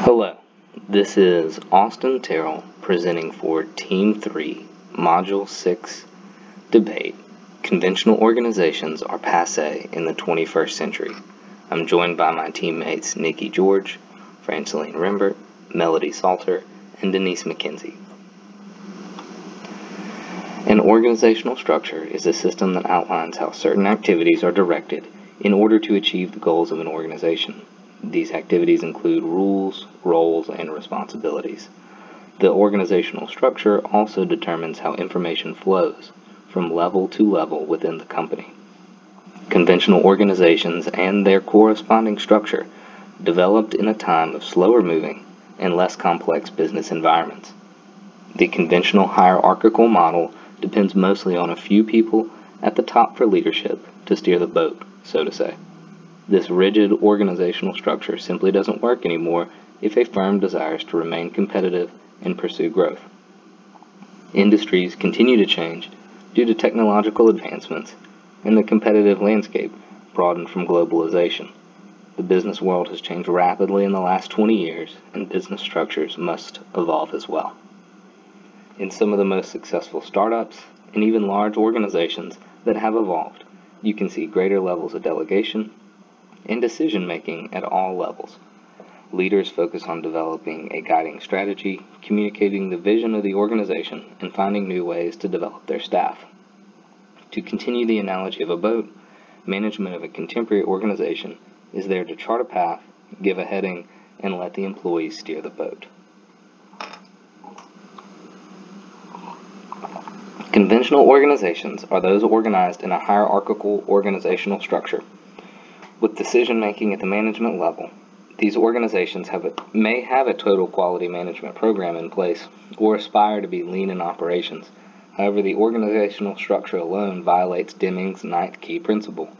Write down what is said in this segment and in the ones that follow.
Hello, this is Austin Terrell presenting for Team 3, Module 6, Debate. Conventional organizations are passe in the 21st century. I'm joined by my teammates Nikki George, Franceline Rembert, Melody Salter, and Denise McKenzie. An organizational structure is a system that outlines how certain activities are directed in order to achieve the goals of an organization. These activities include rules, roles, and responsibilities. The organizational structure also determines how information flows from level to level within the company. Conventional organizations and their corresponding structure developed in a time of slower moving and less complex business environments. The conventional hierarchical model depends mostly on a few people at the top for leadership to steer the boat, so to say. This rigid organizational structure simply doesn't work anymore if a firm desires to remain competitive and pursue growth. Industries continue to change due to technological advancements, and the competitive landscape broadened from globalization. The business world has changed rapidly in the last 20 years, and business structures must evolve as well. In some of the most successful startups, and even large organizations that have evolved, you can see greater levels of delegation and decision-making at all levels. Leaders focus on developing a guiding strategy, communicating the vision of the organization, and finding new ways to develop their staff. To continue the analogy of a boat, management of a contemporary organization is there to chart a path, give a heading, and let the employees steer the boat. Conventional organizations are those organized in a hierarchical organizational structure, with decision-making at the management level. These organizations may have a total quality management program in place or aspire to be lean in operations. However, the organizational structure alone violates Deming's ninth key principle: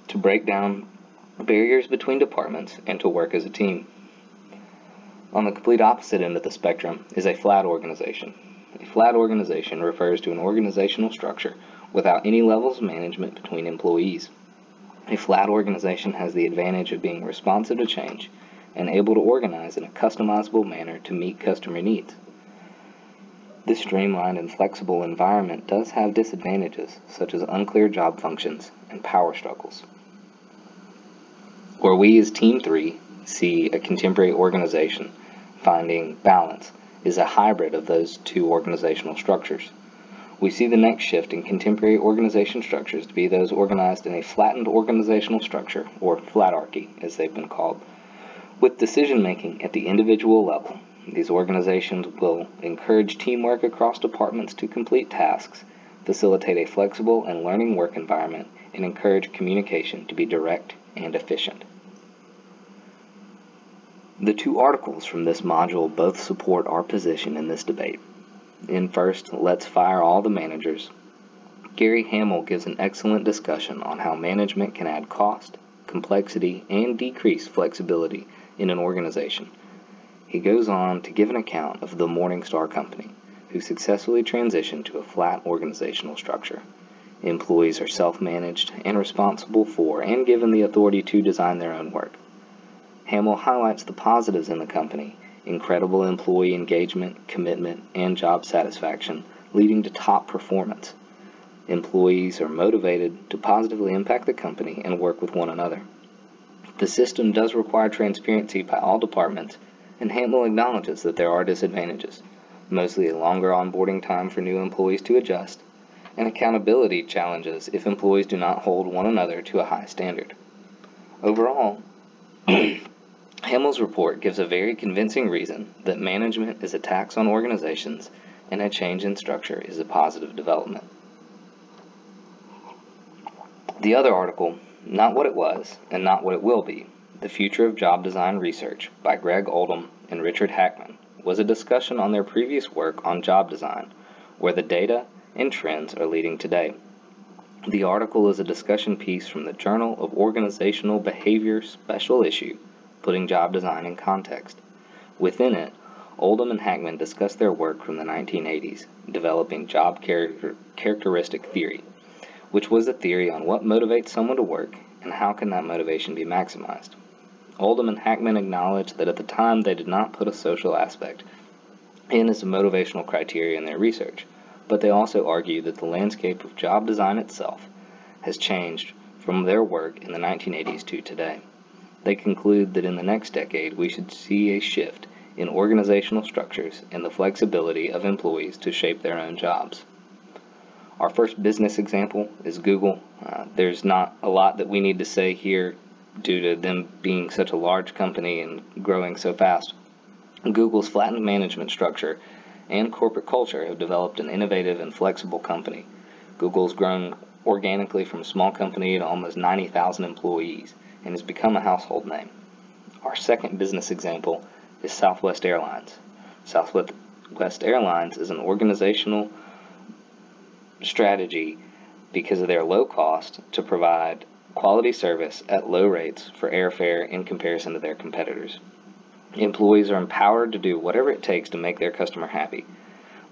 to break down barriers between departments and to work as a team. On the complete opposite end of the spectrum is a flat organization. A flat organization refers to an organizational structure without any levels of management between employees. A flat organization has the advantage of being responsive to change and able to organize in a customizable manner to meet customer needs. This streamlined and flexible environment does have disadvantages, such as unclear job functions and power struggles. Where we as Team 3 see a contemporary organization finding balance is a hybrid of those two organizational structures. We see the next shift in contemporary organization structures to be those organized in a flattened organizational structure, or flatarchy as they've been called, with decision-making at the individual level. These organizations will encourage teamwork across departments to complete tasks, facilitate a flexible and learning work environment, and encourage communication to be direct and efficient. The two articles from this module both support our position in this debate. In First, Let's Fire All the Managers, Gary Hamel gives an excellent discussion on how management can add cost, complexity, and decrease flexibility in an organization. He goes on to give an account of the Morningstar Company, who successfully transitioned to a flat organizational structure. Employees are self-managed and responsible for and given the authority to design their own work. Hamel highlights the positives in the company: incredible employee engagement, commitment, and job satisfaction, leading to top performance. Employees are motivated to positively impact the company and work with one another. The system does require transparency by all departments, and Hamel acknowledges that there are disadvantages, mostly a longer onboarding time for new employees to adjust, and accountability challenges if employees do not hold one another to a high standard. Overall, Hamel's report gives a very convincing reason that management is a tax on organizations and a change in structure is a positive development. The other article, Not What It Was and Not What It Will Be: The Future of Job Design Research by Greg Oldham and Richard Hackman, was a discussion on their previous work on job design, where the data and trends are leading today. The article is a discussion piece from the Journal of Organizational Behavior special issue, Putting Job Design in Context. Within it, Oldham and Hackman discuss their work from the 1980s, developing job characteristic theory, which was a theory on what motivates someone to work and how can that motivation be maximized. Oldham and Hackman acknowledged that at the time they did not put a social aspect in as a motivational criteria in their research, but they also argue that the landscape of job design itself has changed from their work in the 1980s to today. They conclude that in the next decade we should see a shift in organizational structures and the flexibility of employees to shape their own jobs. Our first business example is Google. There's not a lot that we need to say here due to them being such a large company and growing so fast. Google's flattened management structure and corporate culture have developed an innovative and flexible company. Google's grown organically from a small company to almost 90,000 employees and has become a household name. Our second business example is Southwest Airlines. Southwest Airlines is an organizational strategy because of their low cost to provide quality service at low rates for airfare in comparison to their competitors. Employees are empowered to do whatever it takes to make their customer happy.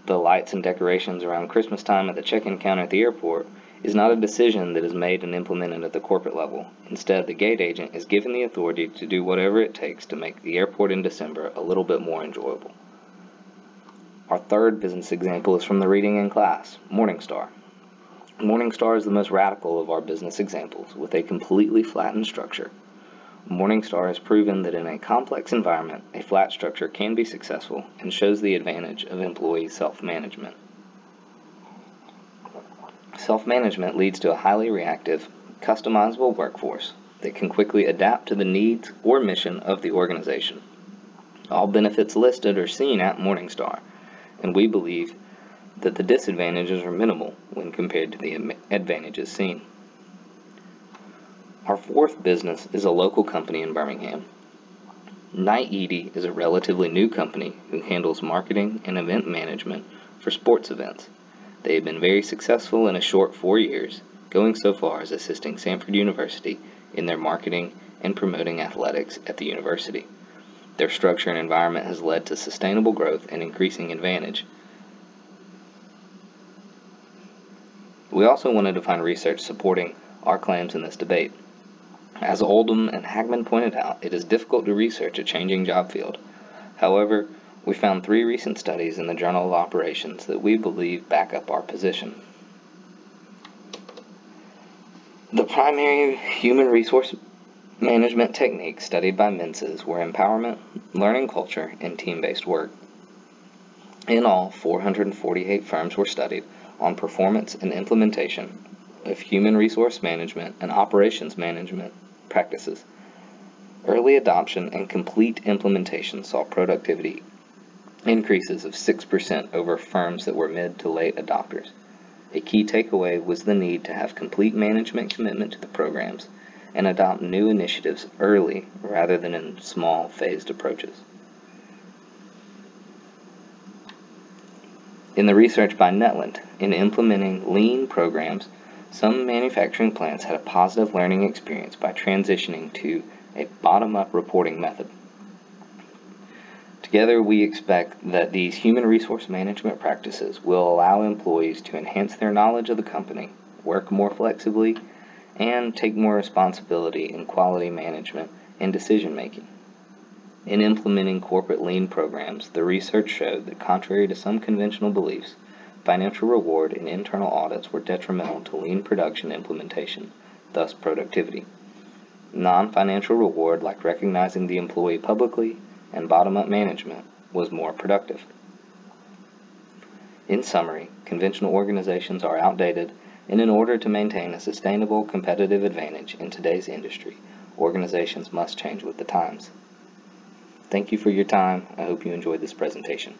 The lights and decorations around Christmas time at the check-in counter at the airport is not a decision that is made and implemented at the corporate level. Instead, the gate agent is given the authority to do whatever it takes to make the airport in December a little bit more enjoyable. Our third business example is from the reading in class, Morningstar. Morningstar is the most radical of our business examples, with a completely flattened structure. Morningstar has proven that in a complex environment, a flat structure can be successful and shows the advantage of employee self-management. Self-management leads to a highly reactive, customizable workforce that can quickly adapt to the needs or mission of the organization. All benefits listed are seen at Morningstar, and we believe that the disadvantages are minimal when compared to the advantages seen. Our fourth business is a local company in Birmingham. Knight Eady is a relatively new company who handles marketing and event management for sports events. They have been very successful in a short 4 years, going so far as assisting Samford University in their marketing and promoting athletics at the university. Their structure and environment has led to sustainable growth and increasing advantage. We also wanted to find research supporting our claims in this debate. As Oldham and Hackman pointed out, it is difficult to research a changing job field. However, we found 3 recent studies in the Journal of Operations that we believe back up our position. The primary human resource management techniques studied by Menses were empowerment, learning culture, and team-based work. In all, 448 firms were studied on performance and implementation of human resource management and operations management practices. Early adoption and complete implementation saw productivity increases of 6% over firms that were mid to late adopters. A key takeaway was the need to have complete management commitment to the programs and adopt new initiatives early rather than in small phased approaches. In the research by Netland, in implementing lean programs, some manufacturing plants had a positive learning experience by transitioning to a bottom-up reporting method. Together, we expect that these human resource management practices will allow employees to enhance their knowledge of the company, work more flexibly, and take more responsibility in quality management and decision-making. In implementing corporate lean programs, the research showed that contrary to some conventional beliefs, financial reward and internal audits were detrimental to lean production implementation, thus productivity. Non-financial reward, like recognizing the employee publicly and bottom-up management, was more productive. In summary, conventional organizations are outdated, and in order to maintain a sustainable competitive advantage in today's industry, organizations must change with the times. Thank you for your time. I hope you enjoyed this presentation.